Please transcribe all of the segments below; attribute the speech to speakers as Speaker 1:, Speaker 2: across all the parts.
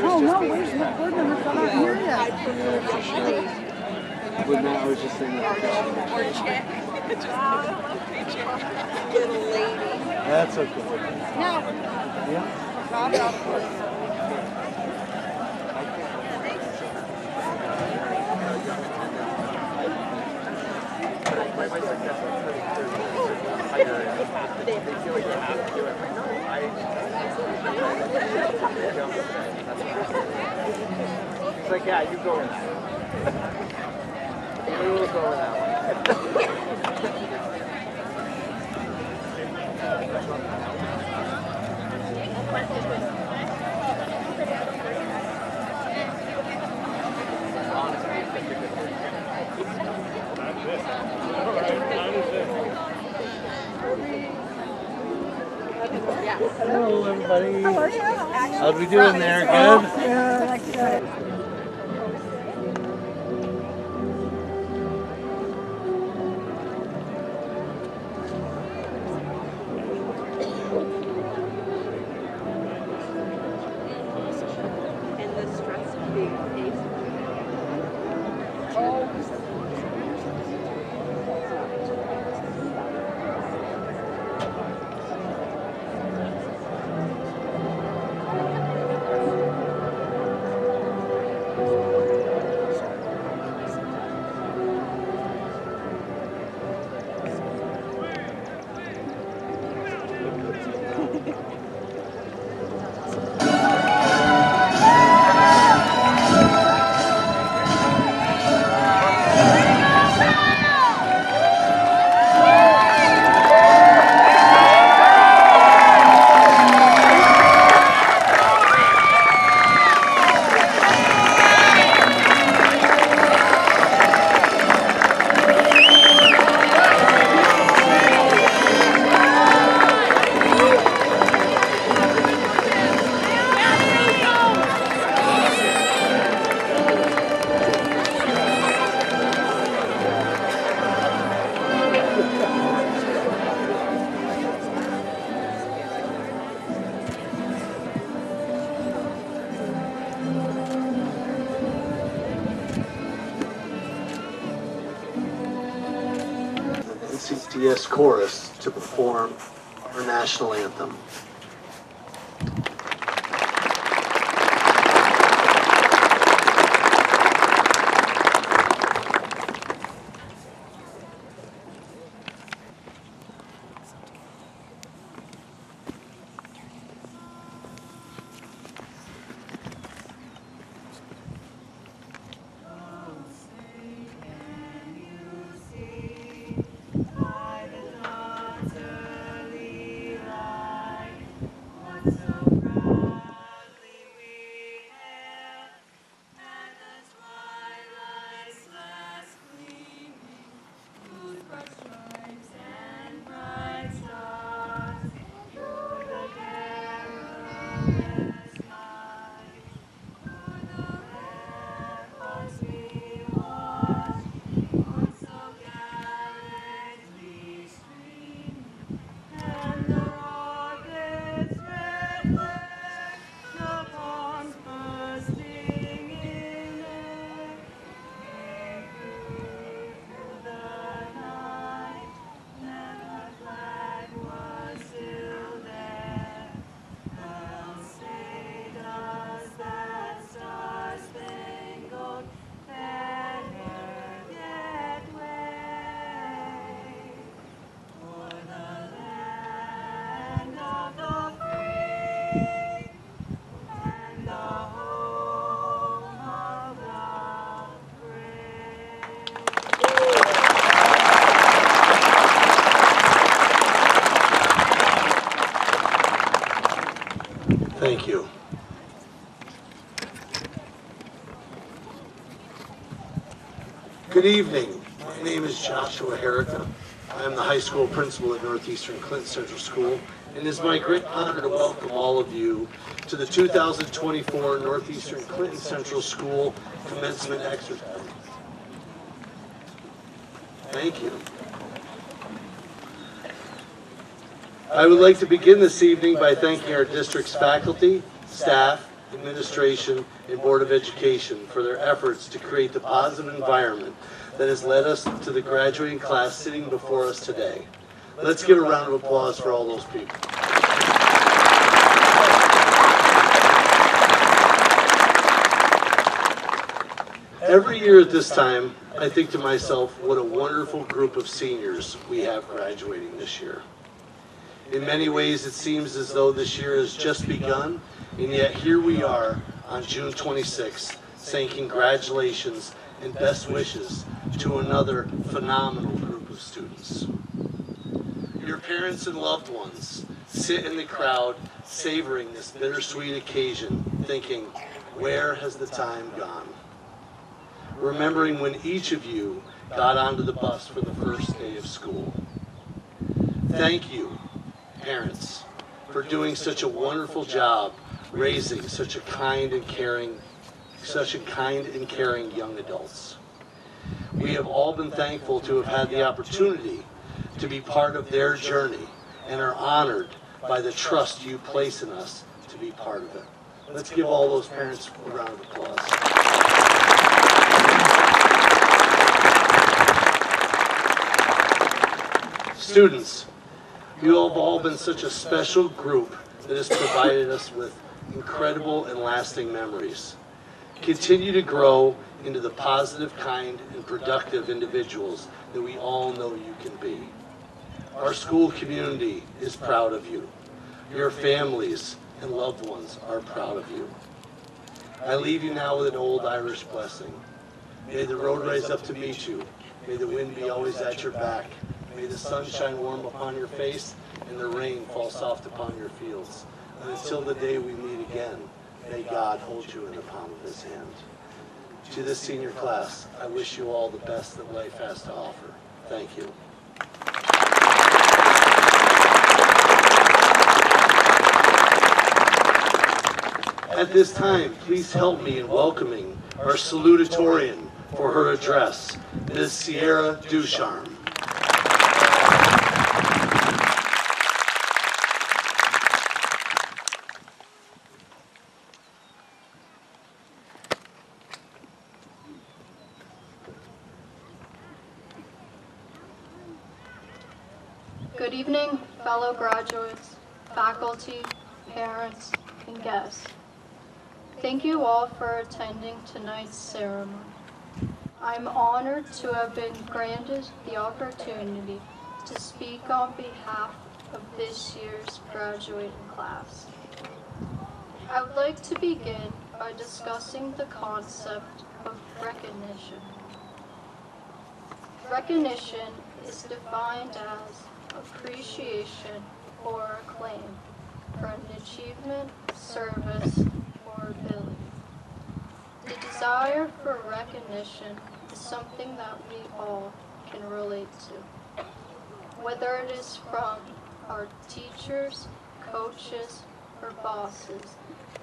Speaker 1: Oh no, where's the board member? Come out here yet.
Speaker 2: But now I was just saying that.
Speaker 3: Or check. Little lady.
Speaker 2: That's okay.
Speaker 1: No.
Speaker 2: Yeah.
Speaker 1: Not up.
Speaker 2: It's like, yeah, you go in that one. You will go in that one. Hello, everybody.
Speaker 1: How are you?
Speaker 2: How's we doing there? Good?
Speaker 1: Good.
Speaker 3: And the stress of being faced.
Speaker 2: NCCS chorus to perform our national anthem. Thank you.
Speaker 4: Good evening. My name is Joshua Herrica. I am the high school principal at Northeastern Clinton Central School, and it is my great honor to welcome all of you to the 2024 Northeastern Clinton Central School commencement exercise. Thank you. I would like to begin this evening by thanking our district's faculty, staff, administration, and Board of Education for their efforts to create the positive environment that has led us to the graduating class sitting before us today. Let's give a round of applause for all those people. Every year at this time, I think to myself, what a wonderful group of seniors we have graduating this year. In many ways, it seems as though this year has just begun, and yet here we are on June 26th, saying congratulations and best wishes to another phenomenal group of students. Your parents and loved ones sit in the crowd, savoring this bittersweet occasion, thinking, where has the time gone? Remembering when each of you got onto the bus for the first day of school. Thank you, parents, for doing such a wonderful job raising such kind and caring young adults. We have all been thankful to have had the opportunity to be part of their journey and are honored by the trust you place in us to be part of it. Let's give all those parents a round of applause. Students, you have all been such a special group that has provided us with incredible and lasting memories. Continue to grow into the positive, kind, and productive individuals that we all know you can be. Our school community is proud of you. Your families and loved ones are proud of you. I leave you now with an old Irish blessing. May the road rise up to meet you. May the wind be always at your back. May the sun shine warm upon your face and the rain fall soft upon your fields. And until the day we meet again, may God hold you in the palm of his hand. To this senior class, I wish you all the best that life has to offer. Thank you. At this time, please help me in welcoming our salutatorian for her address, Ms. Sierra Ducharme.
Speaker 5: Good evening, fellow graduates, faculty, parents, and guests. Thank you all for attending tonight's ceremony. I'm honored to have been granted the opportunity to speak on behalf of this year's graduating class. I would like to begin by discussing the concept of recognition. Recognition is defined as appreciation or acclaim for an achievement, service, or ability. The desire for recognition is something that we all can relate to. Whether it is from our teachers, coaches, or bosses,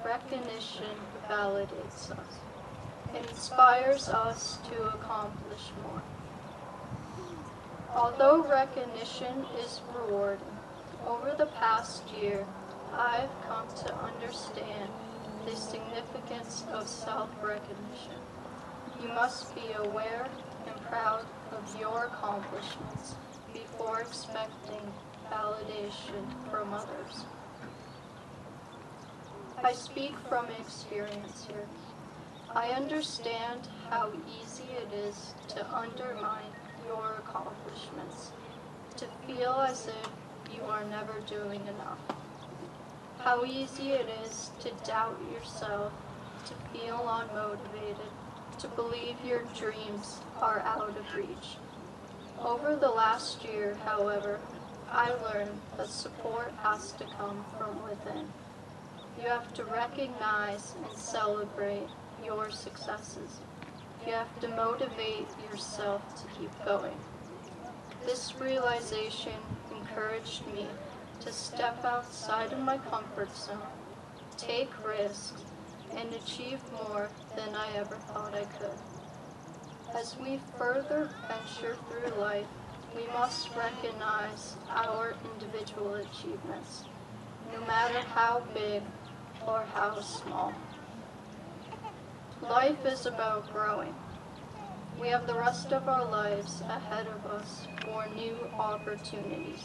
Speaker 5: recognition validates us. It inspires us to accomplish more. Although recognition is rewarding, over the past year, I've come to understand the significance of self-recognition. You must be aware and proud of your accomplishments before expecting validation from others. I speak from experience here. I understand how easy it is to undermine your accomplishments, to feel as if you are never doing enough. How easy it is to doubt yourself, to feel unmotivated, to believe your dreams are out of reach. Over the last year, however, I learned that support has to come from within. You have to recognize and celebrate your successes. You you have to motivate yourself to keep going. This realization encouraged me to step outside of my comfort zone, take risks, and achieve more than I ever thought I could. As we further venture through life, we must recognize our individual achievements, no matter how big or how small. Life is about growing. We have the rest of our lives ahead of us for new opportunities.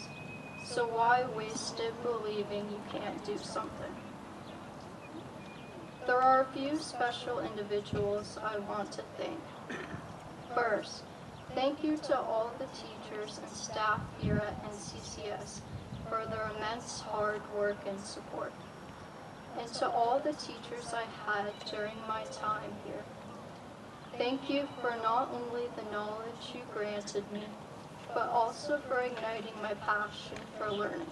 Speaker 5: So why waste it believing you can't do something? There are a few special individuals I want to thank. First, thank you to all the teachers and staff here at NCCS for their immense hard work and support. And to all the teachers I had during my time here. Thank you for not only the knowledge you granted me, but also for igniting my passion for learning.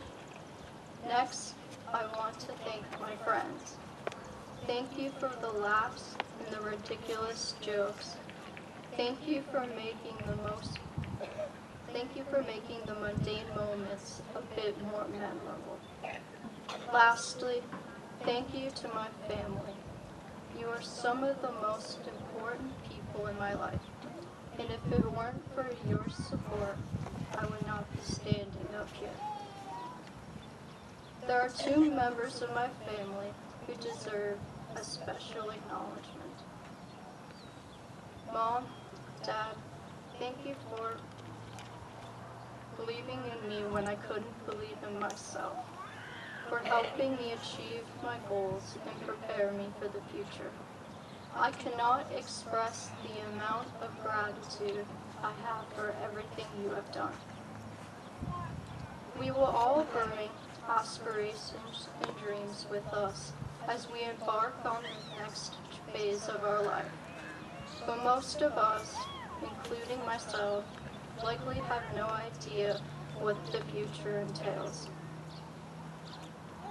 Speaker 5: Next, I want to thank my friends. Thank you for the laughs and the ridiculous jokes. Thank you for making the mundane moments a bit more memorable. Lastly, thank you to my family. You are some of the most important people in my life, and if it weren't for your support, I would not be standing up here. There are two members of my family who deserve a special acknowledgement. Mom, Dad, thank you for believing in me when I couldn't believe in myself, for helping me achieve my goals and prepare me for the future. I cannot express the amount of gratitude I have for everything you have done. We will all bring aspirations and dreams with us as we embark on the next phase of our life. But most of us, including myself, likely have no idea what the future entails.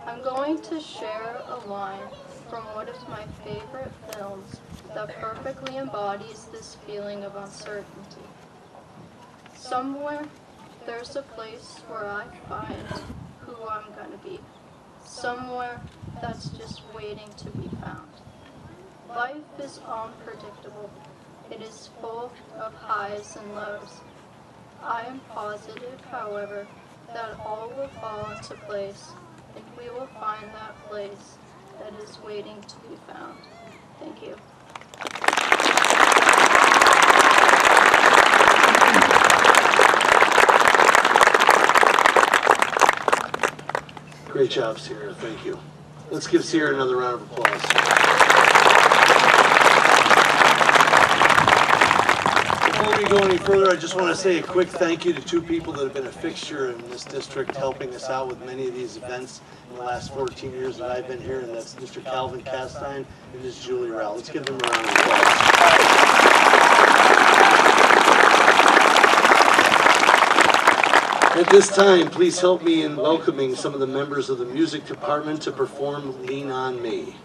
Speaker 5: I'm going to share a line from one of my favorite films that perfectly embodies this feeling of uncertainty. Somewhere, there's a place where I find who I'm going to be. Somewhere that's just waiting to be found. Life is unpredictable. It is full of highs and lows. I am positive, however, that all will fall into place, and we will find that place that is waiting to be found. Thank you.
Speaker 4: Great job, Sierra. Thank you. Let's give Sierra another round of applause. Before we go any further, I just want to say a quick thank you to two people that have been a fixture in this district, helping us out with many of these events in the last 14 years that I've been here, and that's Mr. Calvin Castine and Ms. Julie Rowell. Let's give them a round of applause. At this time, please help me in welcoming some of the members of the music department to perform Lean On Me.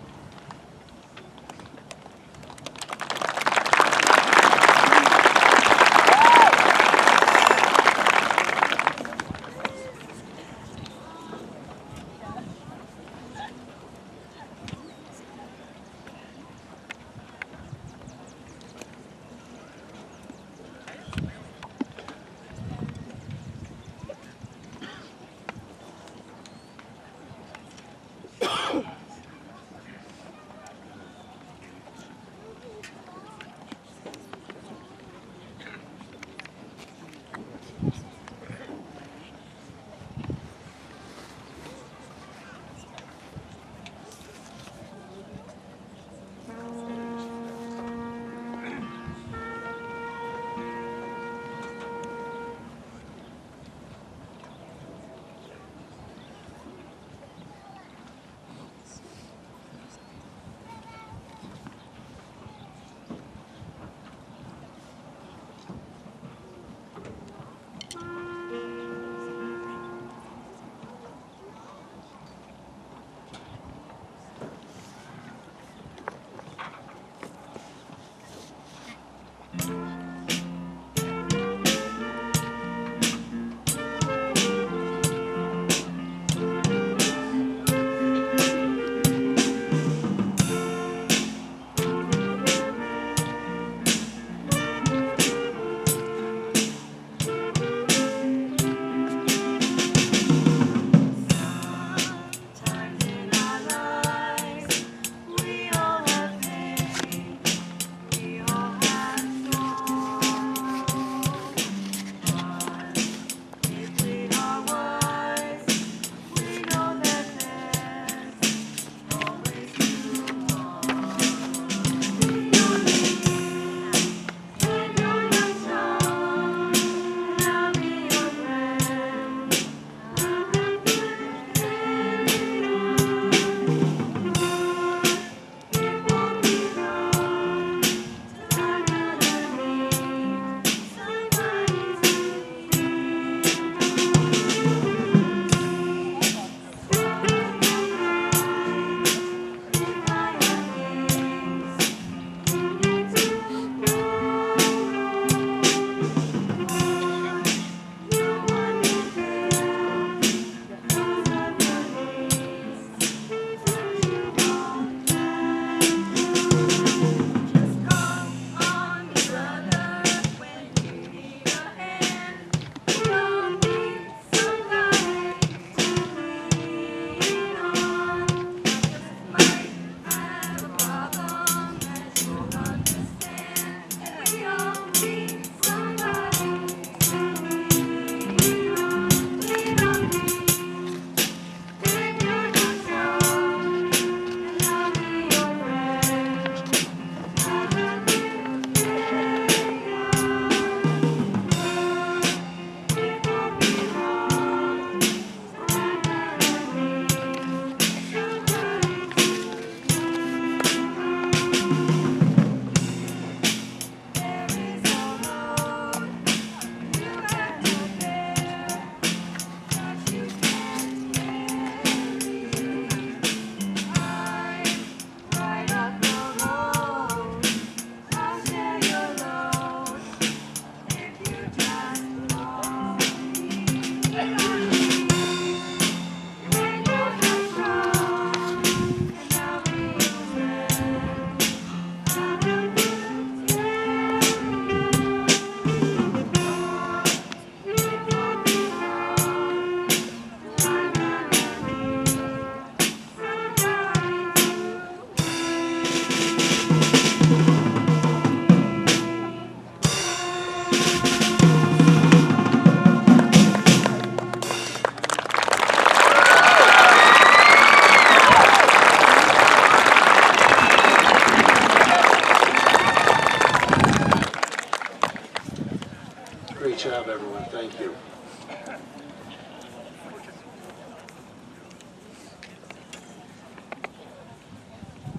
Speaker 4: Great job, everyone. Thank you.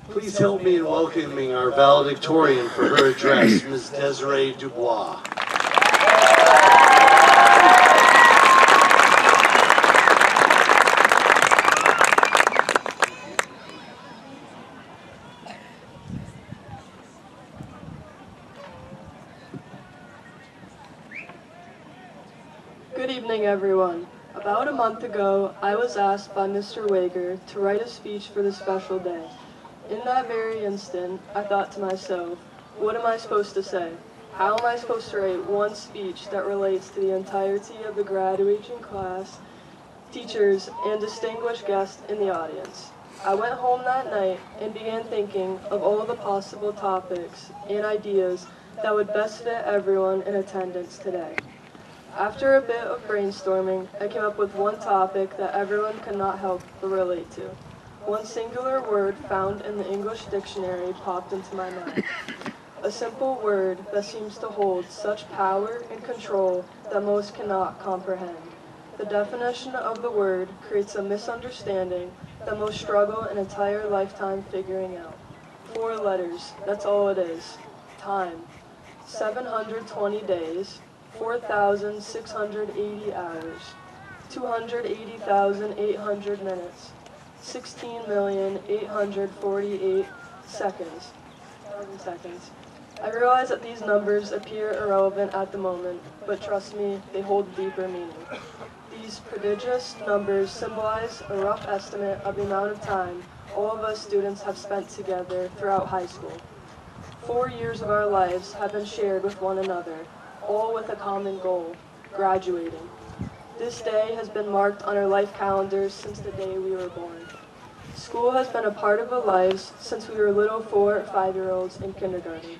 Speaker 4: Please help me in welcoming our valedictorian for her address, Ms. Desiree Dubois.
Speaker 6: Good evening, everyone. About a month ago, I was asked by Mr. Wager to write a speech for this special day. In that very instant, I thought to myself, what am I supposed to say? How am I supposed to write one speech that relates to the entirety of the graduation class, teachers, and distinguished guests in the audience? I went home that night and began thinking of all the possible topics and ideas that would best fit everyone in attendance today. After a bit of brainstorming, I came up with one topic that everyone could not help but relate to. One singular word found in the English dictionary popped into my mind. A simple word that seems to hold such power and control that most cannot comprehend. The definition of the word creates a misunderstanding that most struggle an entire lifetime figuring out. 4 letters, that's all it is. Time. 720 days. 4,680 hours, 280,800 minutes, 16,848 seconds. I realize that these numbers appear irrelevant at the moment, but trust me, they hold deeper meaning. These prodigious numbers symbolize a rough estimate of the amount of time all of us students have spent together throughout high school. 4 years of our lives have been shared with one another, all with a common goal, graduating. This day has been marked on our life calendars since the day we were born. School has been a part of our lives since we were little 4 or 5-year-olds in kindergarten.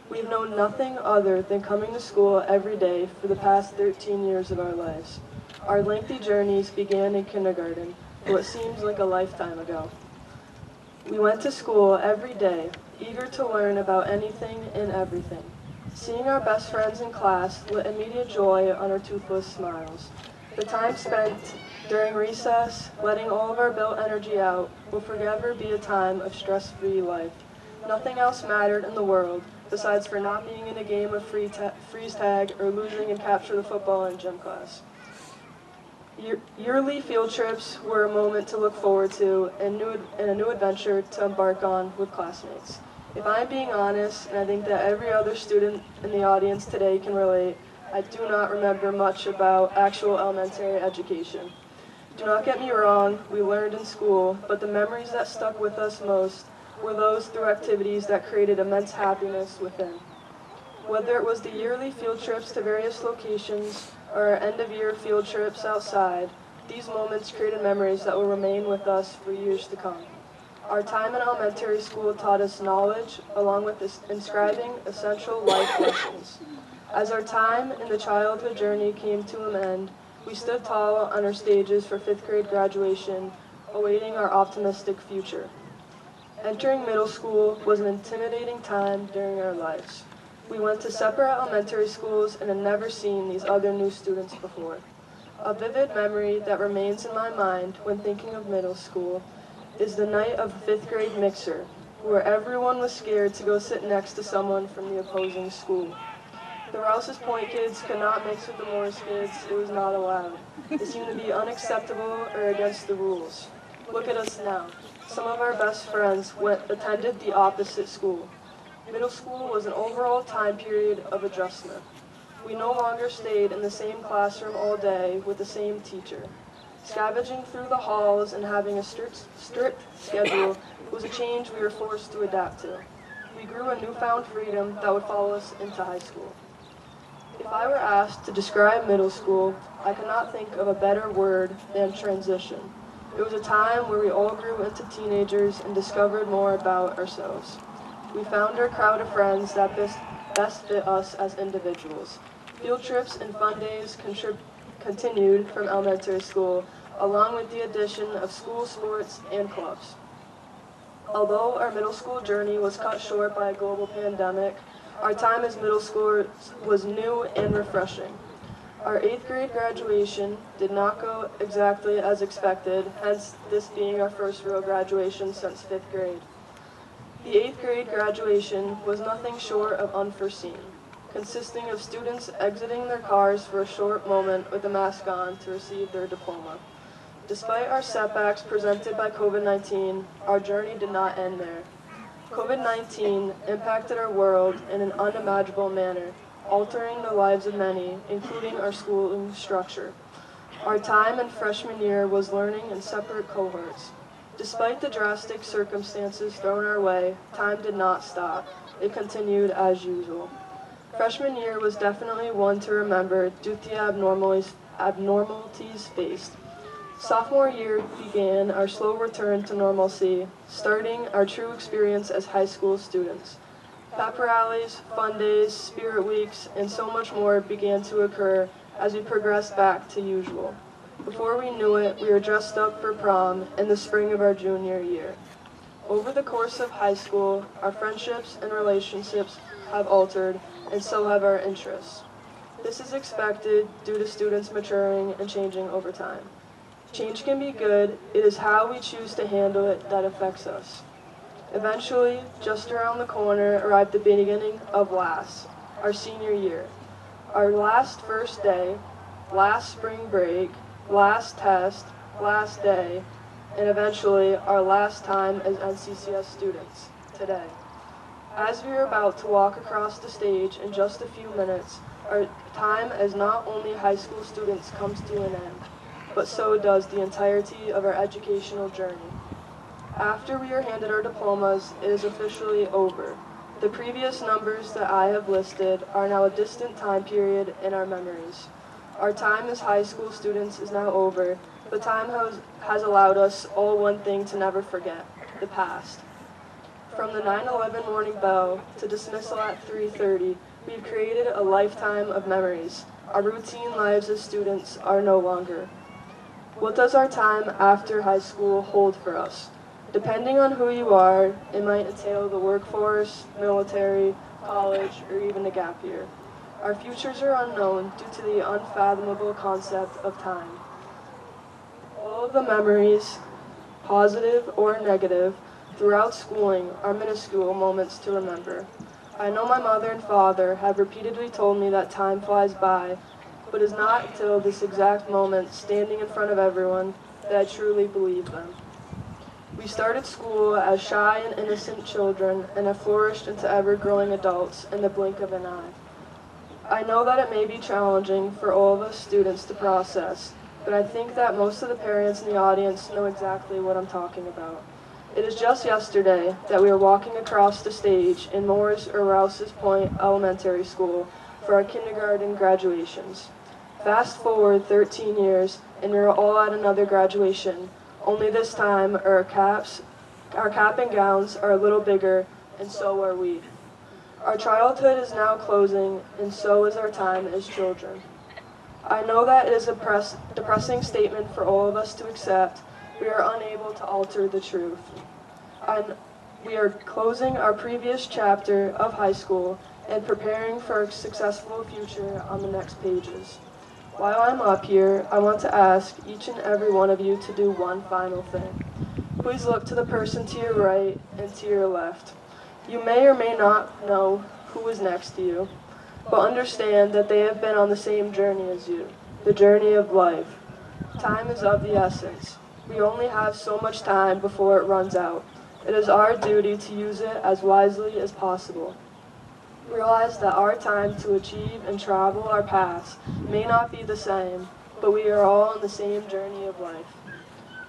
Speaker 6: We've known nothing other than coming to school every day for the past 13 years of our lives. Our lengthy journeys began in kindergarten, what seems like a lifetime ago. We went to school every day, eager to learn about anything and everything. Seeing our best friends in class lit immediate joy on our toothless smiles. The time spent during recess, letting all of our built energy out, will forever be a time of stress-free life. Nothing else mattered in the world, besides for not being in a game of freeze tag or losing and capture the football in gym class. Yearly field trips were a moment to look forward to and a new adventure to embark on with classmates. If I'm being honest, and I think that every other student in the audience today can relate, I do not remember much about actual elementary education. Do not get me wrong, we learned in school, but the memories that stuck with us most were those through activities that created immense happiness within. Whether it was the yearly field trips to various locations or our end-of-year field trips outside, these moments created memories that will remain with us for years to come. Our time in elementary school taught us knowledge, along with inscribing essential life lessons. As our time in the childhood journey came to an end, we stood tall on our stages for 5th grade graduation, awaiting our optimistic future. Entering middle school was an intimidating time during our lives. We went to separate elementary schools and had never seen these other new students before. A vivid memory that remains in my mind when thinking of middle school is the night of the 5th grade mixer, where everyone was scared to go sit next to someone from the opposing school. The Rouse's Point kids could not mix with the Morris kids. It was not allowed. It seemed to be unacceptable or against the rules. Look at us now. Some of our best friends attended the opposite school. Middle school was an overall time period of adjustment. We no longer stayed in the same classroom all day with the same teacher. Scavenging through the halls and having a strict schedule was a change we were forced to adapt to. We grew a newfound freedom that would follow us into high school. If I were asked to describe middle school, I could not think of a better word than transition. It was a time where we all grew into teenagers and discovered more about ourselves. We found our crowd of friends that best fit us as individuals. Field trips and fun days continued from elementary school, along with the addition of school sports and clubs. Although our middle school journey was cut short by a global pandemic, our time as middle schoolers was new and refreshing. Our 8th grade graduation did not go exactly as expected, hence this being our first real graduation since 5th grade. The 8th grade graduation was nothing short of unforeseen, consisting of students exiting their cars for a short moment with a mask on to receive their diploma. Despite our setbacks presented by COVID-19, our journey did not end there. COVID-19 impacted our world in an unimaginable manner, altering the lives of many, including our schooling structure. Our time in freshman year was learning in separate cohorts. Despite the drastic circumstances thrown our way, time did not stop. It continued as usual. Freshman year was definitely one to remember due to the abnormalities faced. Sophomore year began our slow return to normalcy, starting our true experience as high school students. Pep rallies, fun days, spirit weeks, and so much more began to occur as we progressed back to usual. Before we knew it, we were dressed up for prom in the spring of our junior year. Over the course of high school, our friendships and relationships have altered, and so have our interests. This is expected due to students maturing and changing over time. Change can be good. It is how we choose to handle it that affects us. Eventually, just around the corner arrived the beginning of our senior year. Our first day, last spring break, last test, last day, and eventually our last time as NCCS students, today. As we are about to walk across the stage in just a few minutes, our time as not only high school students comes to an end, but so does the entirety of our educational journey. After we are handed our diplomas, it is officially over. The previous numbers that I have listed are now a distant time period in our memories. Our time as high school students is now over, but time has allowed us all one thing to never forget: the past. From the 9/11 morning bell to dismissal at 3:30, we've created a lifetime of memories. Our routine lives as students are no longer. What does our time after high school hold for us? Depending on who you are, it might entail the workforce, military, college, or even a gap year. Our futures are unknown due to the unfathomable concept of time. All of the memories, positive or negative, throughout schooling are minuscule moments to remember. I know my mother and father have repeatedly told me that time flies by, but it is not until this exact moment, standing in front of everyone, that I truly believe them. We started school as shy and innocent children and have flourished into ever-growing adults in the blink of an eye. I know that it may be challenging for all of us students to process, but I think that most of the parents in the audience know exactly what I'm talking about. It is just yesterday that we were walking across the stage in Moore's or Rouse's Point Elementary School for our kindergarten graduations. Fast forward 13 years, and we are all at another graduation, only this time our cap and gowns are a little bigger, and so are we. Our childhood is now closing, and so is our time as children. I know that it is a depressing statement for all of us to accept. We are unable to alter the truth. We are closing our previous chapter of high school and preparing for a successful future on the next pages. While I'm up here, I want to ask each and every one of you to do one final thing. Please look to the person to your right and to your left. You may or may not know who is next to you, but understand that they have been on the same journey as you, the journey of life. Time is of the essence. We only have so much time before it runs out. It is our duty to use it as wisely as possible. Realize that our time to achieve and travel our paths may not be the same, but we are all on the same journey of life.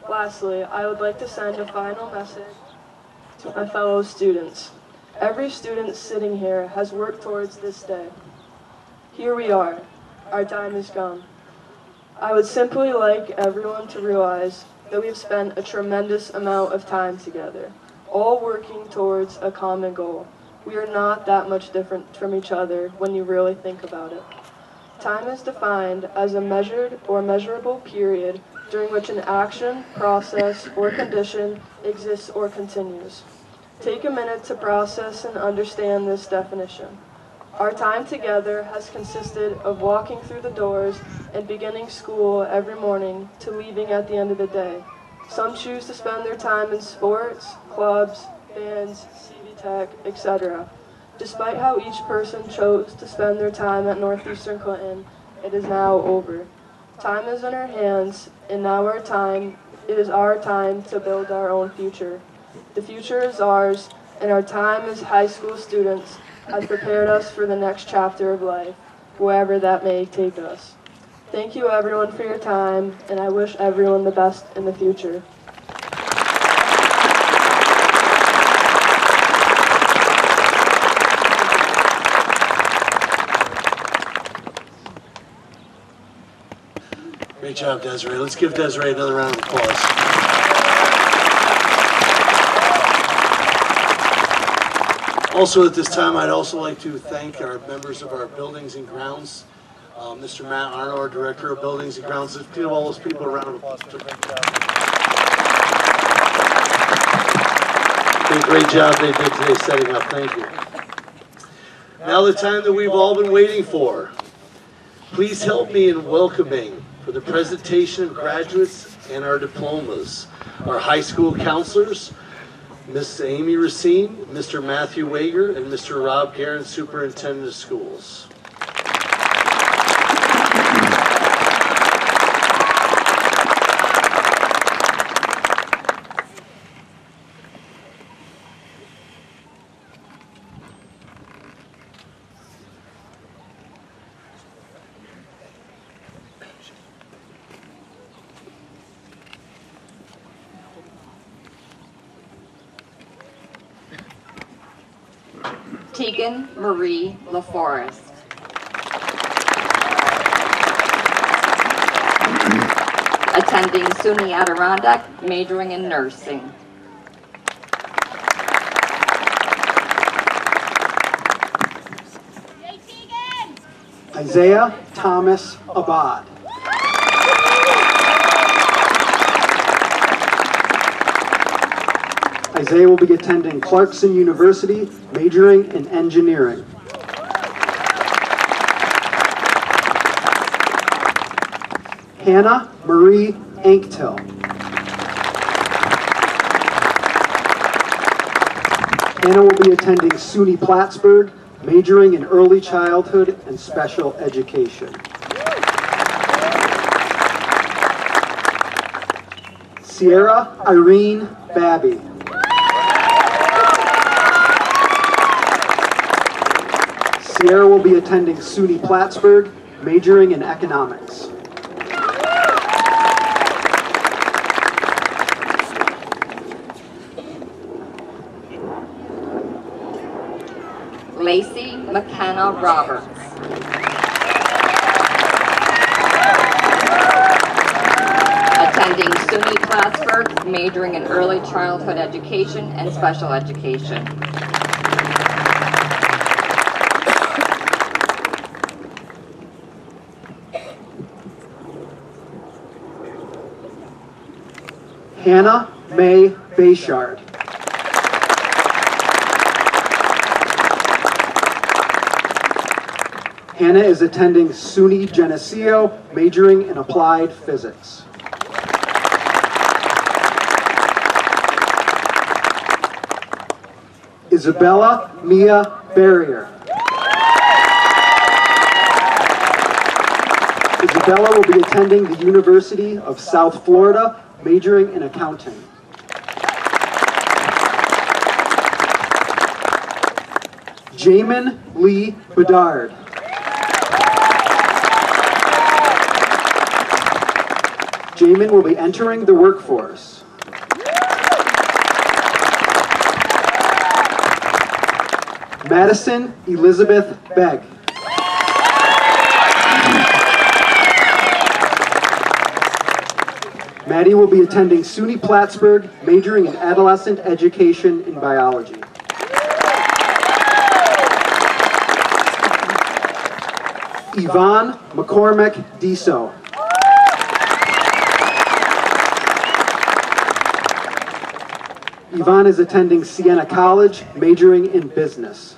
Speaker 6: Lastly, I would like to send a final message to my fellow students. Every student sitting here has worked towards this day. Here we are. Our time is come. I would simply like everyone to realize that we have spent a tremendous amount of time together, all working towards a common goal. We are not that much different from each other when you really think about it. Time is defined as a measured or measurable period during which an action, process, or condition exists or continues. Take a minute to process and understand this definition. Our time together has consisted of walking through the doors and beginning school every morning to leaving at the end of the day. Some choose to spend their time in sports, clubs, bands, CV Tech, etc. Despite how each person chose to spend their time at Northeastern Clinton, it is now over. Time is in our hands, and now it is our time to build our own future. The future is ours, and our time as high school students has prepared us for the next chapter of life, wherever that may take us. Thank you everyone for your time, and I wish everyone the best in the future.
Speaker 4: Great job, Desiree. Let's give Desiree another round of applause. Also at this time, I'd also like to thank our members of our Buildings and Grounds. Mr. Matt Arno, our Director of Buildings and Grounds. Let's give all those people a round of applause. Great job they did today setting up. Thank you. Now the time that we've all been waiting for. Please help me in welcoming for the presentation of graduates and our diplomas, our high school counselors, Miss Amy Racine, Mr. Matthew Wager, and Mr. Rob Guerin, Superintendent of Schools.
Speaker 7: Tegan Marie LaForest. Attending SUNY Adirondack, majoring in nursing.
Speaker 8: Isaiah Thomas Abad. Isaiah will be attending Clarkson University, majoring in engineering. Hannah Marie Anktil. Hannah will be attending SUNY Plattsburgh, majoring in early childhood and special education. Sierra Irene Babby. Sierra will be attending SUNY Plattsburgh, majoring in economics.
Speaker 7: Lacey McKenna Roberts. Attending SUNY Plattsburgh, majoring in early childhood education and special education.
Speaker 8: Hannah Mae Bayshard. Hannah is attending SUNY Geneseo, majoring in applied physics. Isabella Mia Barrier. Isabella will be attending the University of South Florida, majoring in accounting. Jamin Lee Bedard. Jamin will be entering the workforce. Madison Elizabeth Begg. Maddie will be attending SUNY Plattsburgh, majoring in adolescent education in biology. Yvonne McCormick Deso. Yvonne is attending Siena College, majoring in business.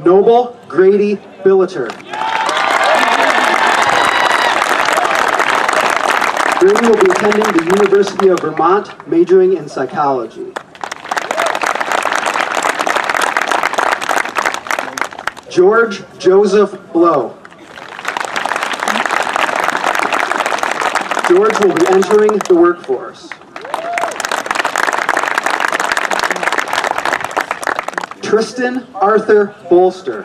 Speaker 8: Noble Grady Billeter. Grady will be attending the University of Vermont, majoring in psychology. George Joseph Blow. George will be entering the workforce. Tristan Arthur Bolster.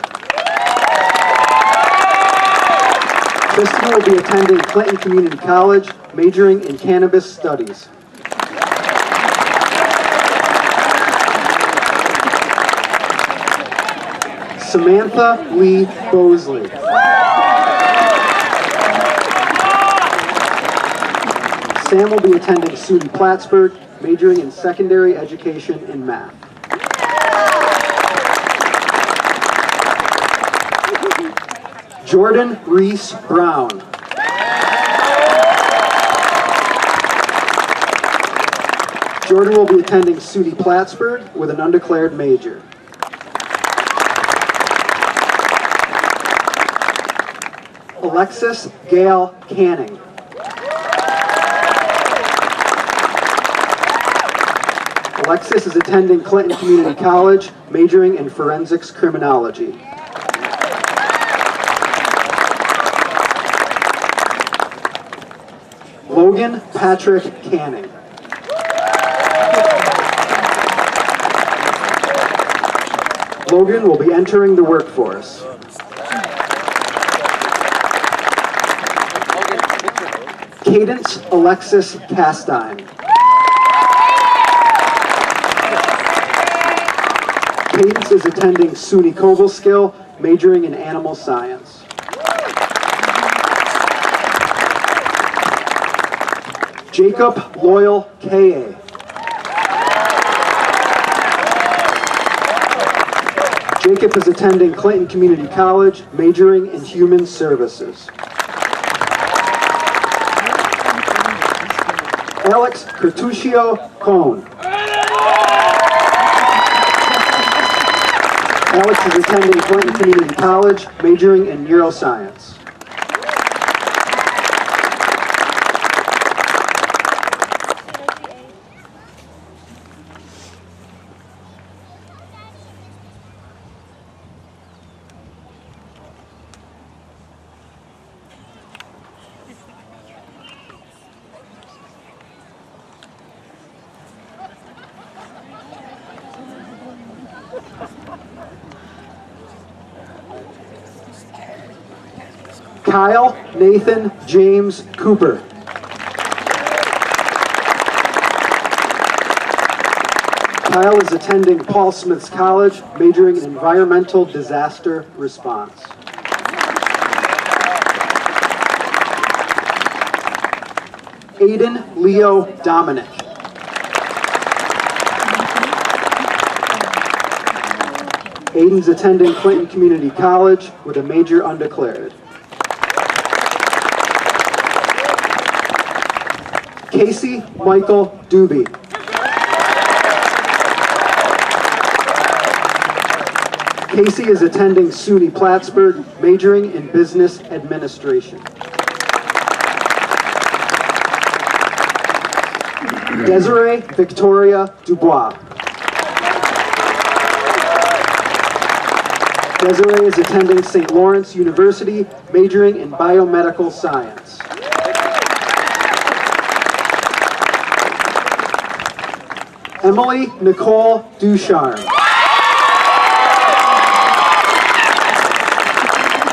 Speaker 8: Tristan will be attending Clinton Community College, majoring in cannabis studies. Samantha Lee Bosley. Sam will be attending SUNY Plattsburgh, majoring in secondary education in math. Jordan Reese Brown. Jordan will be attending SUNY Plattsburgh with an undeclared major. Alexis Gail Canning. Alexis is attending Clinton Community College, majoring in forensics criminology. Logan Patrick Canning. Logan will be entering the workforce. Cadence Alexis Castine. Cadence is attending SUNY Cobleskill, majoring in animal science. Jacob Loyal K.A. Jacob is attending Clinton Community College, majoring in human services. Alex Curtuccio Cohn. Alex is attending Clinton Community College, majoring in neuroscience. Kyle Nathan James Cooper. Kyle is attending Paul Smith's College, majoring in environmental disaster response. Aiden Leo Dominic. Aiden's attending Clinton Community College with a major undeclared. Casey Michael Doobie. Casey is attending SUNY Plattsburgh, majoring in business administration. Desiree Victoria Dubois. Desiree is attending St. Lawrence University, majoring in biomedical science. Emily Nicole Ducharme.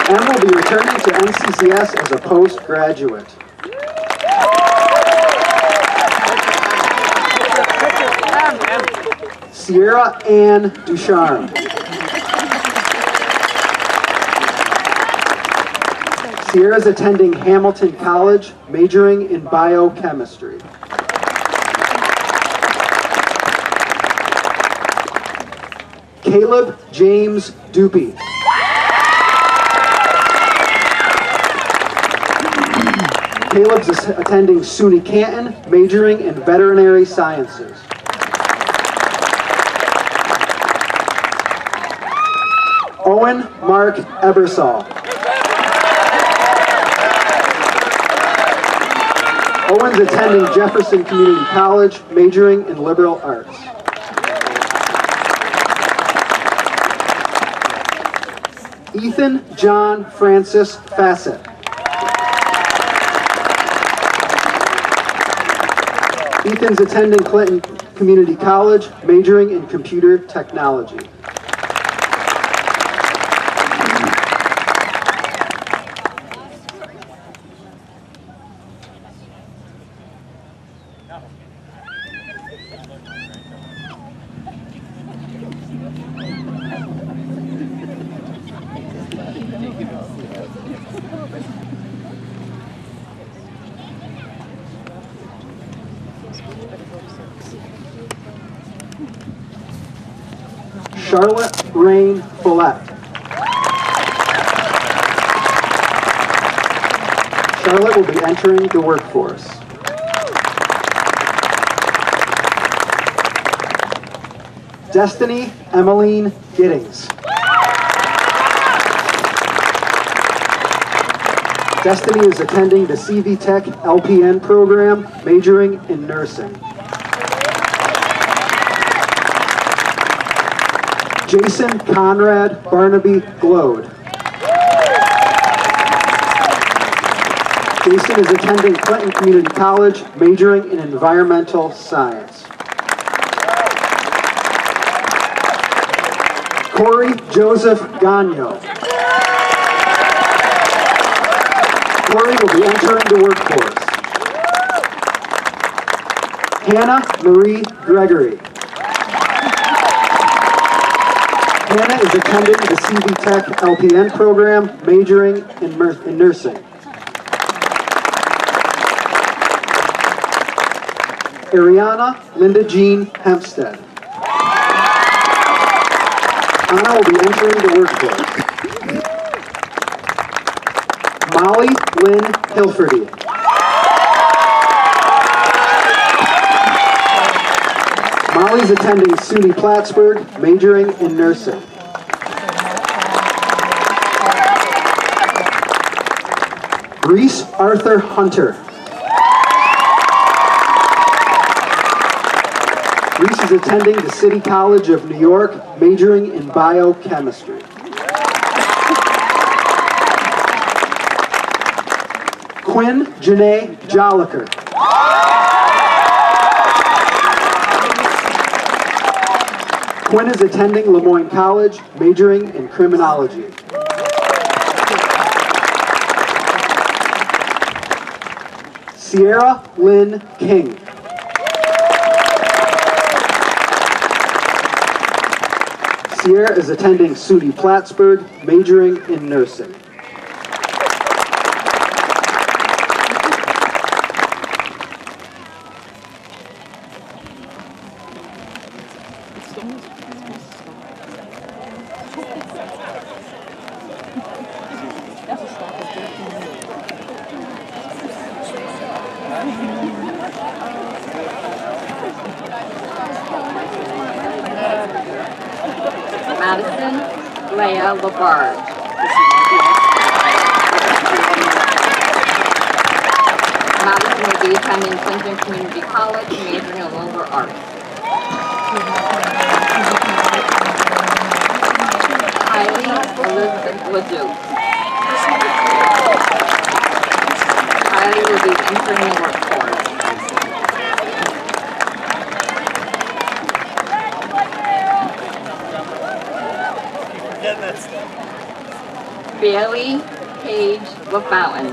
Speaker 8: Em will be returning to NCCS as a postgraduate. Sierra Ann Ducharme. Sierra is attending Hamilton College, majoring in biochemistry. Caleb James Dupey. Caleb's attending SUNY Canton, majoring in veterinary sciences. Owen Mark Ebersol. Owen's attending Jefferson Community College, majoring in liberal arts. Ethan John Francis Fassett. Ethan's attending Clinton Community College, majoring in computer technology. Charlotte Rain Follett. Charlotte will be entering the workforce. Destiny Emmeline Giddings. Destiny is attending the CV Tech LPN program, majoring in nursing. Jason Conrad Barnaby Glode. Jason is attending Clinton Community College, majoring in environmental science. Corey Joseph Gagno. Corey will be entering the workforce. Hannah Marie Gregory. Hannah is attending the CV Tech LPN program, majoring in nursing. Ariana Linda Jean Hempstead. Anna will be entering the workforce. Molly Lynn Hilferty. Molly's attending SUNY Plattsburgh, majoring in nursing. Reese Arthur Hunter. Reese is attending the City College of New York, majoring in biochemistry. Quinn Janae Jolliker. Quinn is attending Lemoyne College, majoring in criminology. Sierra Lynn King. Sierra is attending SUNY Plattsburgh, majoring in nursing.
Speaker 7: Madison Leah Labarge. Madison will be attending Clinton Community College, majoring in liberal arts. Kylie Elizabeth Ledoux. Kylie will be entering the workforce. Bailey Paige LaFountain.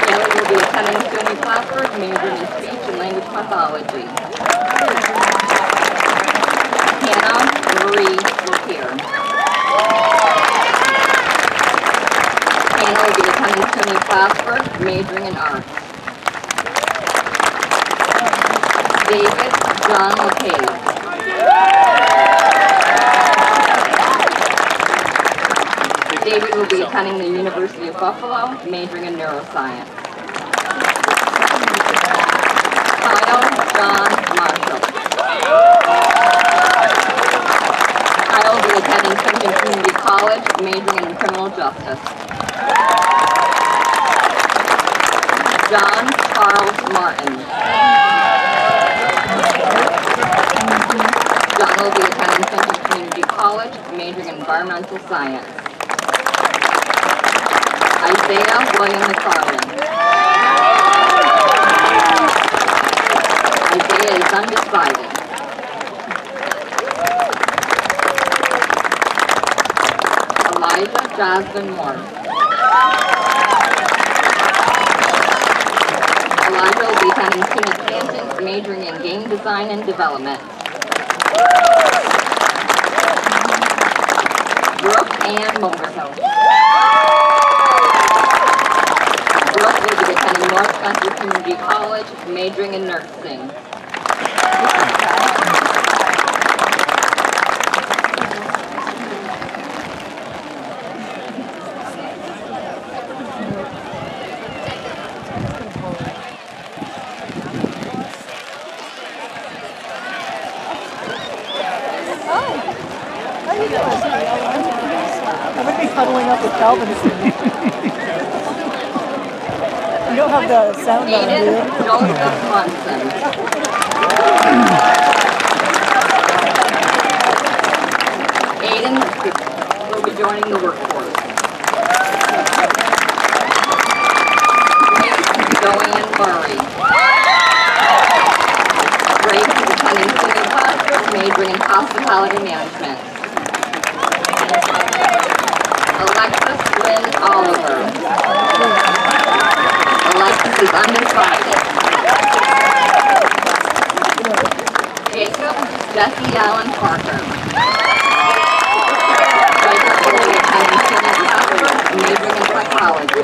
Speaker 7: Bailey will be attending SUNY Plattsburgh, majoring in speech and language pathology. Hannah Marie Lapeer. Hannah will be attending SUNY Plattsburgh, majoring in arts. David John LePage. David will be attending the University of Buffalo, majoring in neuroscience. Kyle John Marshall. Kyle will be attending Clinton Community College, majoring in criminal justice. John Charles Martin. John will be attending Clinton Community College, majoring in environmental science. Isaiah William McFarland. Isaiah is undecided. Elijah Jasmine Moore. Elijah will be attending SUNY Canton, majoring in game design and development. Brooke Ann Mulderhill. Brooke will be attending North Central Community College, majoring in nursing.
Speaker 1: I would be cuddling up with Calvin. You don't have the sound on, do you?
Speaker 7: Aiden Joseph Munson. Aiden will be joining the workforce. Grace Joanne Murray. Grace is attending SUNY Plattsburgh, majoring in hospitality management. Alexis Lynn Oliver. Alexis is undecided. Jacob Jesse Allen Parker. Jacob will be attending SUNY Plattsburgh, majoring in psychology.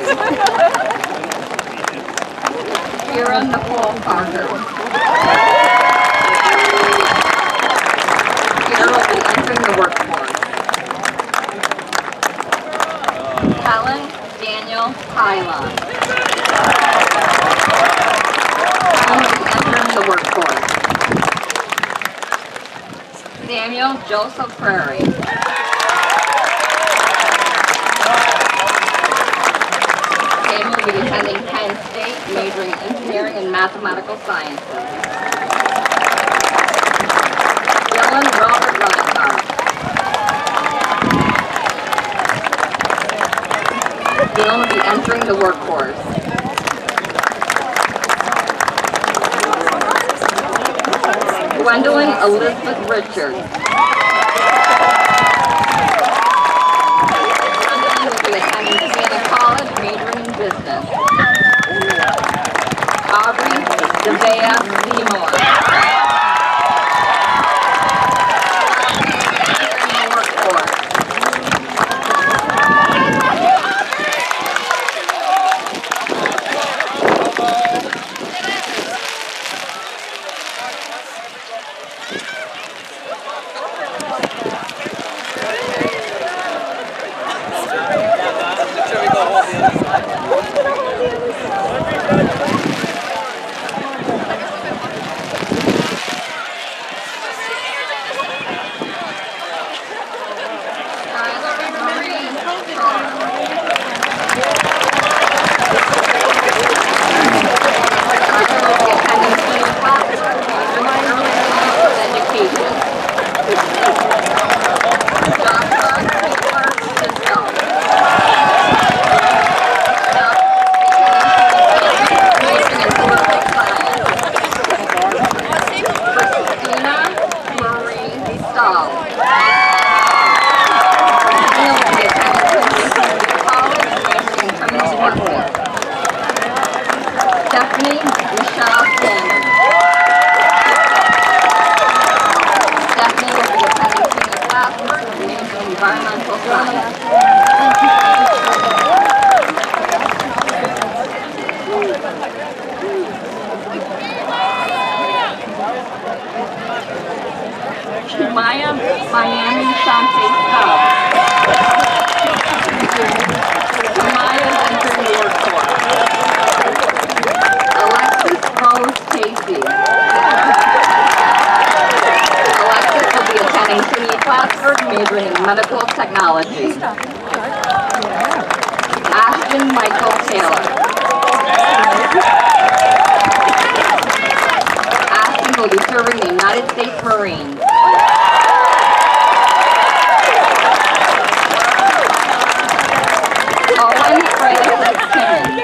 Speaker 7: Kira Nicole Parker. Kira will be entering the workforce. Helen Daniel Pylon. Helen will be entering the workforce. Samuel Joseph Prairie. Samuel will be attending Penn State, majoring in engineering and mathematical sciences. Dylan Robert Rutherford. Dylan will be entering the workforce. Gwendolyn Elizabeth Richards. Gwendolyn will be attending Siena College, majoring in business. Aubrey Devea Seymour. Entering the workforce. Miami Shante Stubbs. Maya is entering the workforce. Alexis Rose Casey. Ashton Michael Taylor. Ashton will be serving the United States Marines. Owen Francis Timmons.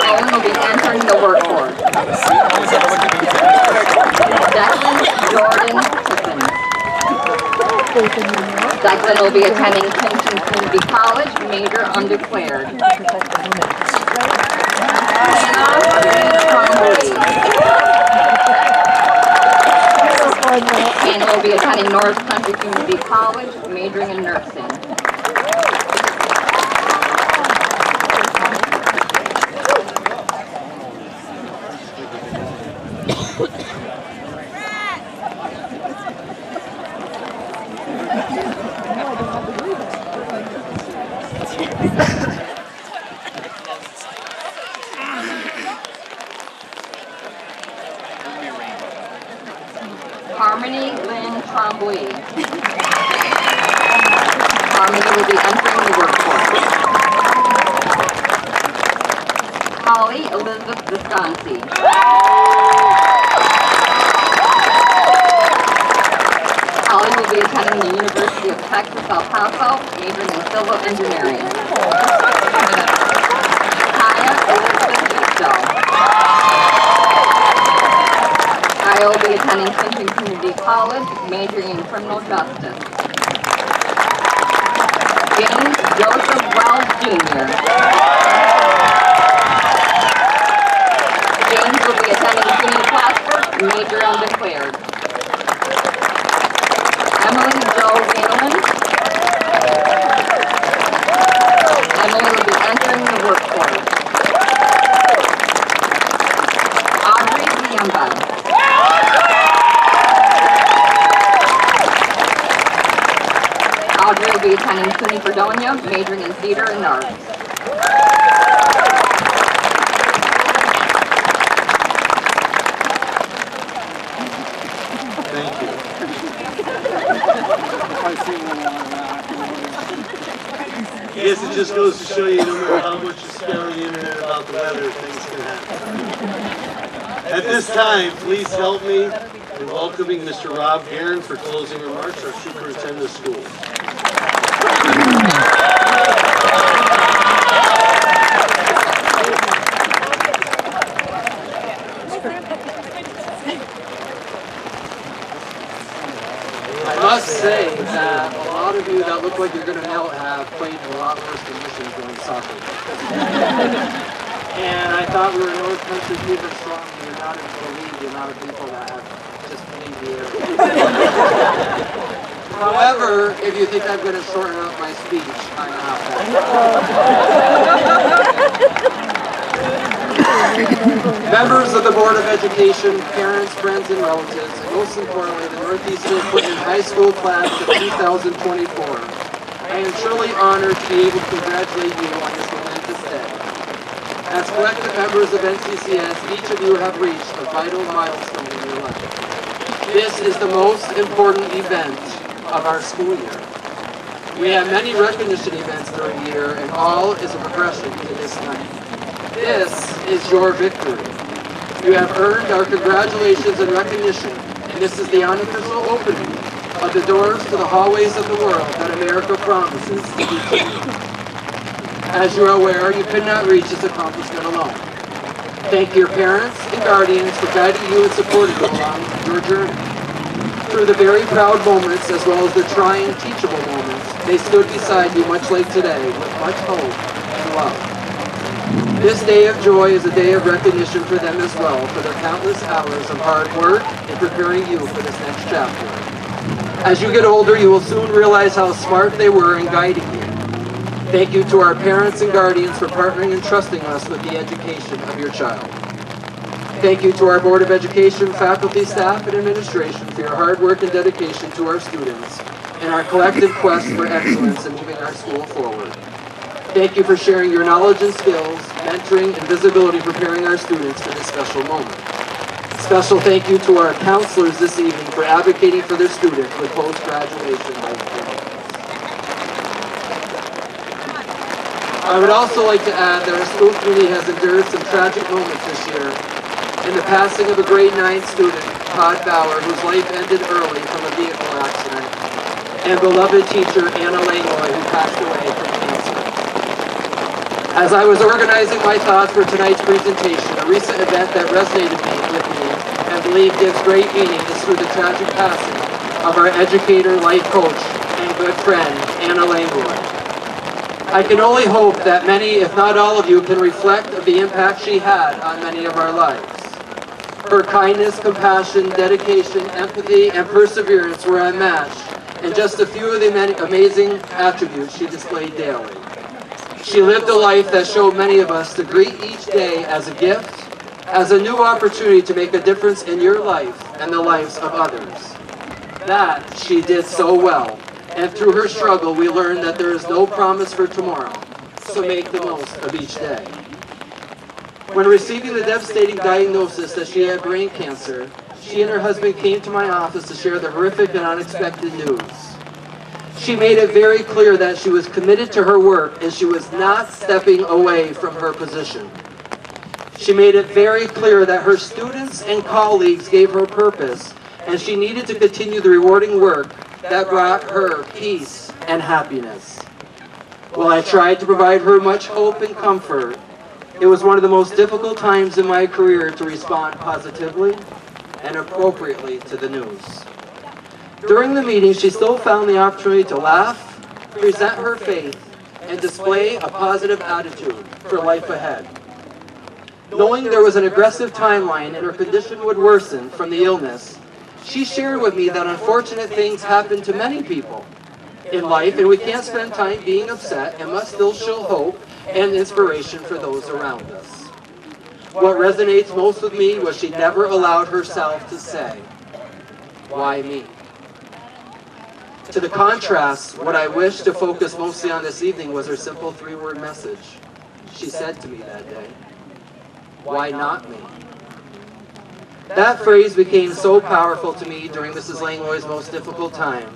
Speaker 7: Owen will be entering the workforce. Declan Jordan Tiffin. Declan will be attending Clinton Community College, major undeclared. Anna will be attending North Country Community College, majoring in nursing. Harmony Lynn Trombley. Harmony will be entering the workforce. Holly Elizabeth Visconti. Holly will be attending the University of Texas El Paso, majoring in civil engineering. Kaya Elizabeth Gisto. I will be attending Clinton Community College, majoring in criminal justice. James Joseph Wells Jr. James will be attending SUNY Plattsburgh, major undeclared. Emily Jo Whalen. Emily will be entering the workforce. Audrey Liamba. Audrey will be attending SUNY Fredonia, majoring in theater and arts.
Speaker 4: Thank you. I guess it just goes to show you, no matter how much you scour the internet about the weather, things can happen. At this time, please help me in welcoming Mr. Rob Guerin for closing remarks, our Superintendent of Schools.
Speaker 2: I must say that a lot of you that look like you're going to nail it have played a lot worse conditions during soccer. And I thought we were North Country super strong, and you're not even believe the amount of people that have just played the area. However, if you think I'm going to shorten up my speech, I'm not. Members of the Board of Education, parents, friends, and relatives, and most importantly, the Northeastern Clinton High School class of 2024. I am truly honored to be able to congratulate you on this momentous day. As collective members of NCCS, each of you have reached a vital milestone in your life. This is the most important event of our school year. We have many recognition events during the year, and all is a progression to this night. This is your victory. You have earned our congratulations and recognition, and this is the unofficial opening of the doors to the hallways of the world that America promises to be to you. As you are aware, you could not reach this accomplishment alone. Thank your parents and guardians for guiding you and supporting you along your journey. Through the very proud moments as well as the trying, teachable moments, they stood beside you much like today with much hope and love. This day of joy is a day of recognition for them as well for their countless hours of hard work in preparing you for this next chapter. As you get older, you will soon realize how smart they were in guiding you. Thank you to our parents and guardians for partnering and trusting us with the education of your child. Thank you to our Board of Education, faculty, staff, and administration for your hard work and dedication to our students and our collective quest for excellence in moving our school forward. Thank you for sharing your knowledge and skills, mentoring, and visibility preparing our students for this special moment. special thank you to our counselors this evening for advocating for their students with post-graduation life plans. I would also like to add that our school community has endured some tragic moments this year in the passing of a grade 9 student, Todd Bauer, whose life ended early from a vehicle accident, and beloved teacher Anna Langloy, who passed away from cancer. As I was organizing my thoughts for tonight's presentation, a recent event that resonated with me and believe gives great meaning is through the tragic passing of our educator, life coach, and good friend, Anna Langloy. I can only hope that many, if not all of you, can reflect of the impact she had on many of our lives. Her kindness, compassion, dedication, empathy, and perseverance were unmatched, and just a few of the many amazing attributes she displayed daily. She lived a life that showed many of us to greet each day as a gift, as a new opportunity to make a difference in your life and the lives of others. That she did so well, and through her struggle we learned that there is no promise for tomorrow, so make the most of each day. When receiving the devastating diagnosis that she had brain cancer, she and her husband came to my office to share the horrific and unexpected news. She made it very clear that she was committed to her work and she was not stepping away from her position. She made it very clear that her students and colleagues gave her purpose and she needed to continue the rewarding work that brought her peace and happiness. While I tried to provide her much hope and comfort, it was one of the most difficult times in my career to respond positively and appropriately to the news. During the meeting, she still found the opportunity to laugh, present her faith, and display a positive attitude for life ahead. Knowing there was an aggressive timeline and her condition would worsen from the illness, she shared with me that unfortunate things happen to many people in life, and we can't spend time being upset and must still show hope and inspiration for those around us. What resonates most with me was she never allowed herself to say, "Why me?" To the contrast, what I wish to focus mostly on this evening was her simple 3-word message. She said to me that day, "Why not me?" That phrase became so powerful to me during Mrs. Langloy's most difficult time.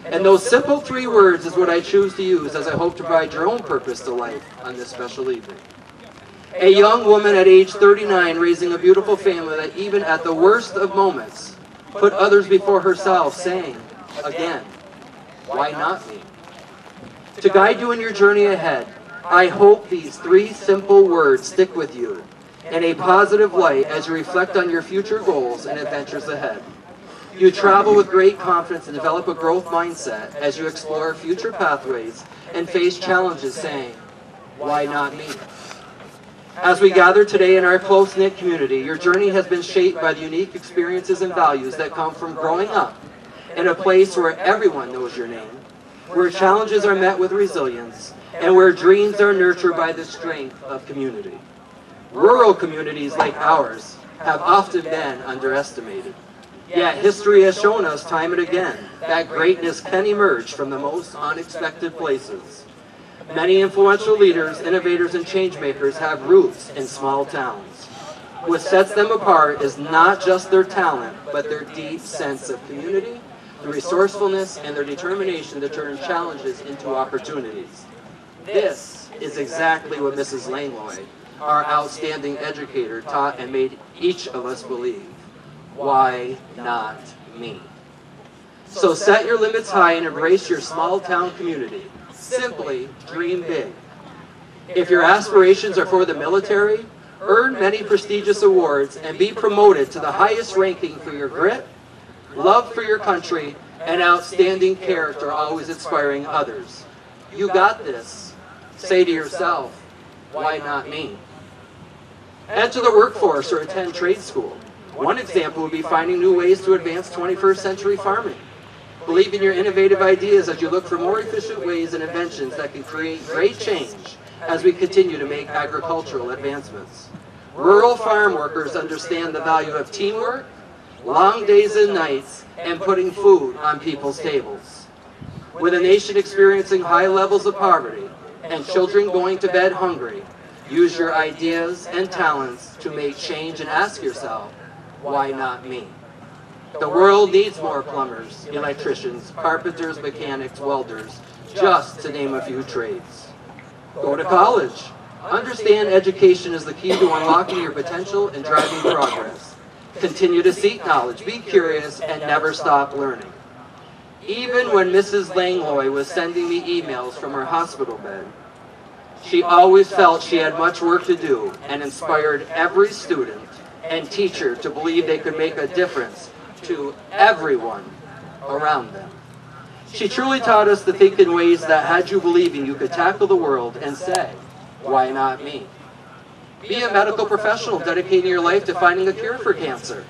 Speaker 2: And those simple 3 words is what I choose to use as I hope to provide your own purpose to life on this special evening. A young woman at age 39 raising a beautiful family that even at the worst of moments put others before herself, saying, again, "Why not me?" To guide you in your journey ahead, I hope these 3 simple words stick with you in a positive light as you reflect on your future goals and adventures ahead. You travel with great confidence and develop a growth mindset as you explore future pathways and face challenges saying, "Why not me?" As we gather today in our close-knit community, your journey has been shaped by the unique experiences and values that come from growing up in a place where everyone knows your name, where challenges are met with resilience, and where dreams are nurtured by the strength of community. Rural communities like ours have often been underestimated. Yet history has shown us time and again that greatness can emerge from the most unexpected places. Many influential leaders, innovators, and changemakers have roots in small towns. What sets them apart is not just their talent, but their deep sense of community, their resourcefulness, and their determination to turn challenges into opportunities. This is exactly what Mrs. Langloy, our outstanding educator, taught and made each of us believe. Why not me? So set your limits high and embrace your small town community. Simply dream big. If your aspirations are for the military, earn many prestigious awards and be promoted to the highest ranking for your grit, love for your country, and outstanding character, always inspiring others. You got this. Say to yourself, why not me? Enter the workforce or attend trade school. One example would be finding new ways to advance 21st century farming. Believe in your innovative ideas as you look for more efficient ways and inventions that can create great change as we continue to make agricultural advancements. Rural farm workers understand the value of teamwork, long days and nights, and putting food on people's tables. With a nation experiencing high levels of poverty and children going to bed hungry, use your ideas and talents to make change and ask yourself, why not me? The world needs more plumbers, electricians, carpenters, mechanics, welders, just to name a few trades. Go to college. Understand education is the key to unlocking your potential and driving progress. Continue to seek knowledge, be curious, and never stop learning. Even when Mrs. Langlois was sending me emails from her hospital bed, she always felt she had much work to do and inspired every student and teacher to believe they could make a difference to everyone around them. She truly taught us to think in ways that had you believing you could tackle the world and say, why not me? Be a medical professional dedicating your life to finding a cure for cancer.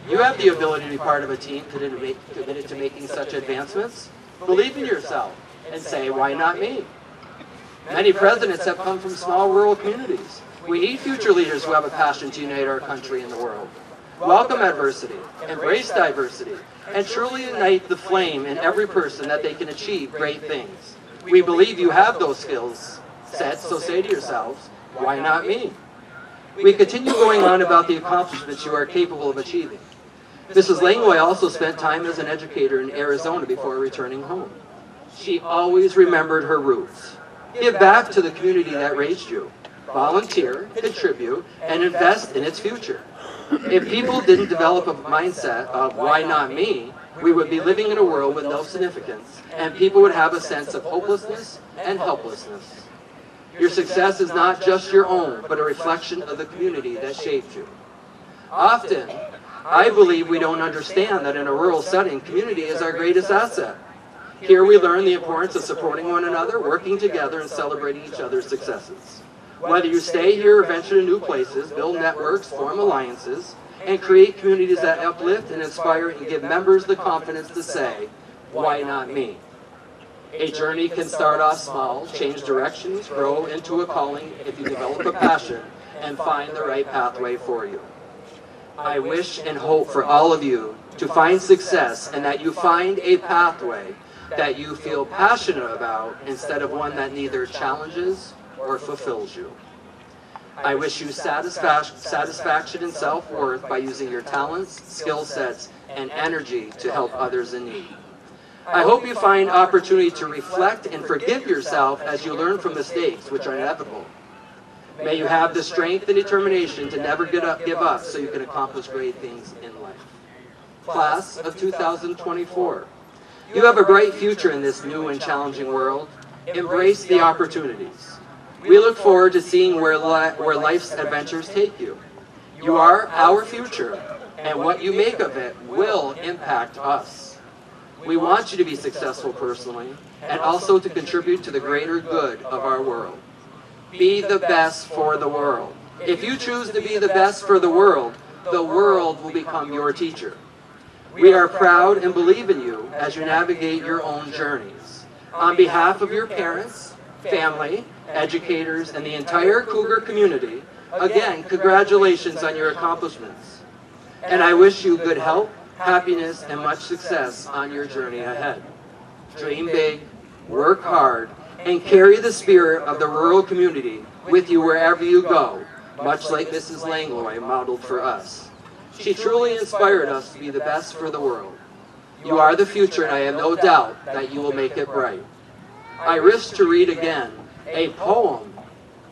Speaker 2: You have the ability to be part of a team committed to making such advancements. Believe in yourself and say, why not me? Many presidents have come from small rural communities. We need future leaders who have a passion to unite our country and the world. Welcome adversity, embrace diversity, and truly ignite the flame in every person that they can achieve great things. We believe you have those skills set, so say to yourselves, why not me? We continue going on about the accomplishments you are capable of achieving. Mrs. Langlois also spent time as an educator in Arizona before returning home. She always remembered her roots. Give back to the community that raised you. Volunteer, contribute, and invest in its future. If people didn't develop a mindset of why not me, we would be living in a world with no significance, and people would have a sense of hopelessness and helplessness. Your success is not just your own, but a reflection of the community that shaped you. Often, I believe we don't understand that in a rural setting, community is our greatest asset. Here we learn the importance of supporting one another, working together, and celebrating each other's successes. Whether you stay here or venture to new places, build networks, form alliances, and create communities that uplift and inspire and give members the confidence to say, why not me? A journey can start off small, change directions, grow into a calling if you develop a passion and find the right pathway for you. I wish and hope for all of you to find success and that you find a pathway that you feel passionate about instead of one that neither challenges or fulfills you. I wish you satisfaction and self-worth by using your talents, skill sets, and energy to help others in need. I hope you find opportunity to reflect and forgive yourself as you learn from mistakes, which are inevitable. May you have the strength and determination to never give up so you can accomplish great things in life. Class of 2024, you have a bright future in this new and challenging world. Embrace the opportunities. We look forward to seeing where life's adventures take you. You are our future, and what you make of it will impact us. We want you to be successful personally, and also to contribute to the greater good of our world. Be the best for the world. If you choose to be the best for the world will become your teacher. We are proud and believe in you as you navigate your own journeys. On behalf of your parents, family, educators, and the entire Cougar community, again, congratulations on your accomplishments. And I wish you good health, happiness, and much success on your journey ahead. Dream big, work hard, and carry the spirit of the rural community with you wherever you go, much like Mrs. Langlois modeled for us. She truly inspired us to be the best for the world. You are the future, and I have no doubt that you will make it bright. I wish to read again a poem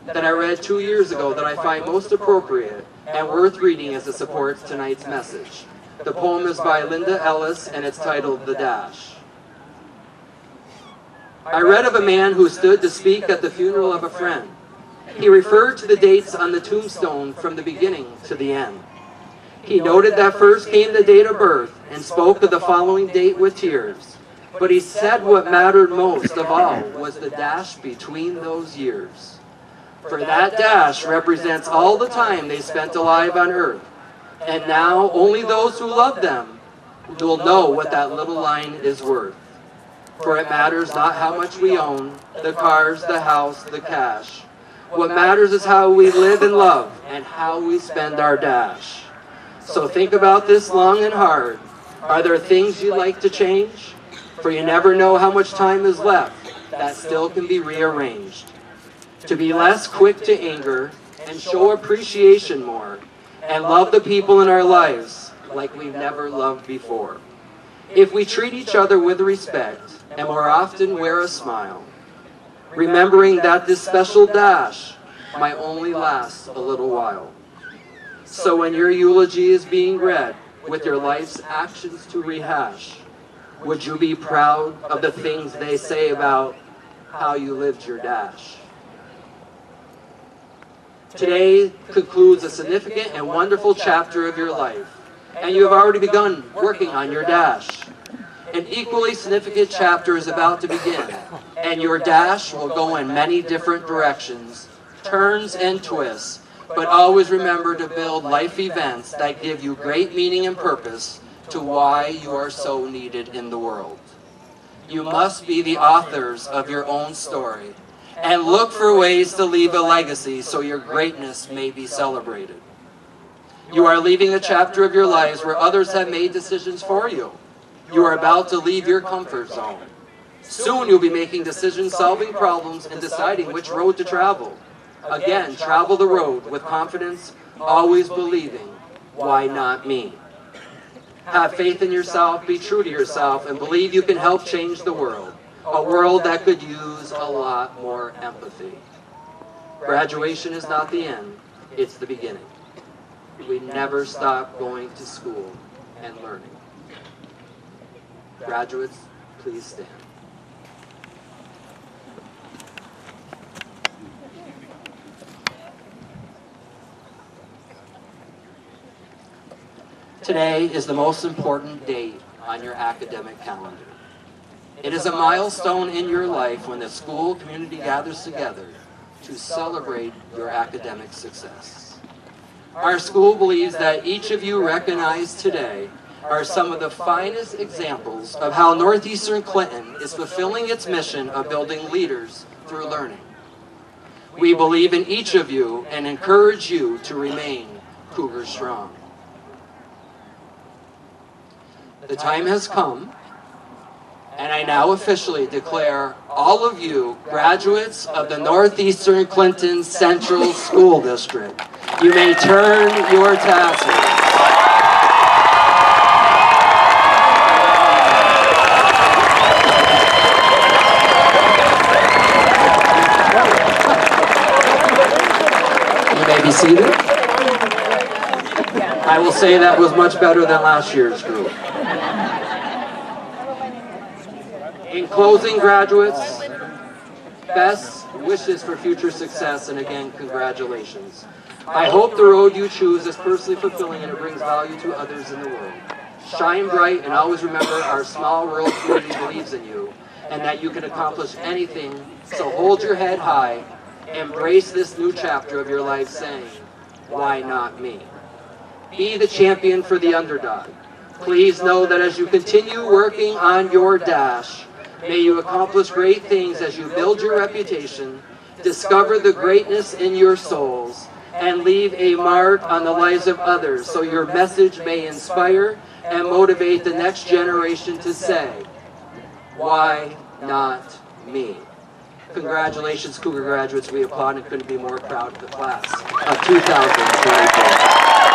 Speaker 2: that I read 2 years ago that I find most appropriate and worth reading as it supports tonight's message. The poem is by Linda Ellis, and it's titled The Dash. I read of a man who stood to speak at the funeral of a friend. He referred to the dates on the tombstone from the beginning to the end. He noted that first came the date of birth and spoke of the following date with tears. But he said what mattered most of all was the dash between those years. For that dash represents all the time they spent alive on earth. And now only those who love them will know what that little line is worth. For it matters not how much we own, the cars, the house, the cash. What matters is how we live and love and how we spend our dash. So think about this long and hard. Are there things you'd like to change? For you never know how much time is left that still can be rearranged. To be less quick to anger and show appreciation more and love the people in our lives like we've never loved before. If we treat each other with respect and more often wear a smile, remembering that this special dash might only last a little while. So when your eulogy is being read with your life's actions to rehash, would you be proud of the things they say about how you lived your dash? Today concludes a significant and wonderful chapter of your life, and you have already begun working on your dash. An equally significant chapter is about to begin, and your dash will go in many different directions, turns and twists, but always remember to build life events that give you great meaning and purpose to why you are so needed in the world. You must be the authors of your own story, and look for ways to leave a legacy so your greatness may be celebrated. You are leaving a chapter of your lives where others have made decisions for you. You are about to leave your comfort zone. Soon you'll be making decisions, solving problems, and deciding which road to travel. Again, travel the road with confidence, always believing, why not me? Have faith in yourself, be true to yourself, and believe you can help change the world. A world that could use a lot more empathy. Graduation is not the end, it's the beginning. We never stop going to school and learning. Graduates, please stand. Today is the most important date on your academic calendar. It is a milestone in your life when the school community gathers together to celebrate your academic success. Our school believes that each of you recognized today are some of the finest examples of how Northeastern Clinton is fulfilling its mission of building leaders through learning. We believe in each of you and encourage you to remain Cougar strong. The time has come, and I now officially declare all of you graduates of the Northeastern Clinton Central School District. You may turn your tassels. You may be seated. I will say that was much better than last year's group. In closing, graduates, best wishes for future success, and again, congratulations. I hope the road you choose is personally fulfilling and it brings value to others in the world. Shine bright and always remember our small rural community believes in you and that you can accomplish anything, so hold your head high, embrace this new chapter of your life saying, why not me? Be the champion for the underdog. Please know that as you continue working on your dash, may you accomplish great things as you build your reputation, discover the greatness in your souls, and leave a mark on the lives of others so your message may inspire and motivate the next generation to say, why not me? Congratulations, Cougar graduates. We applaud and couldn't be more proud of the class of 2024.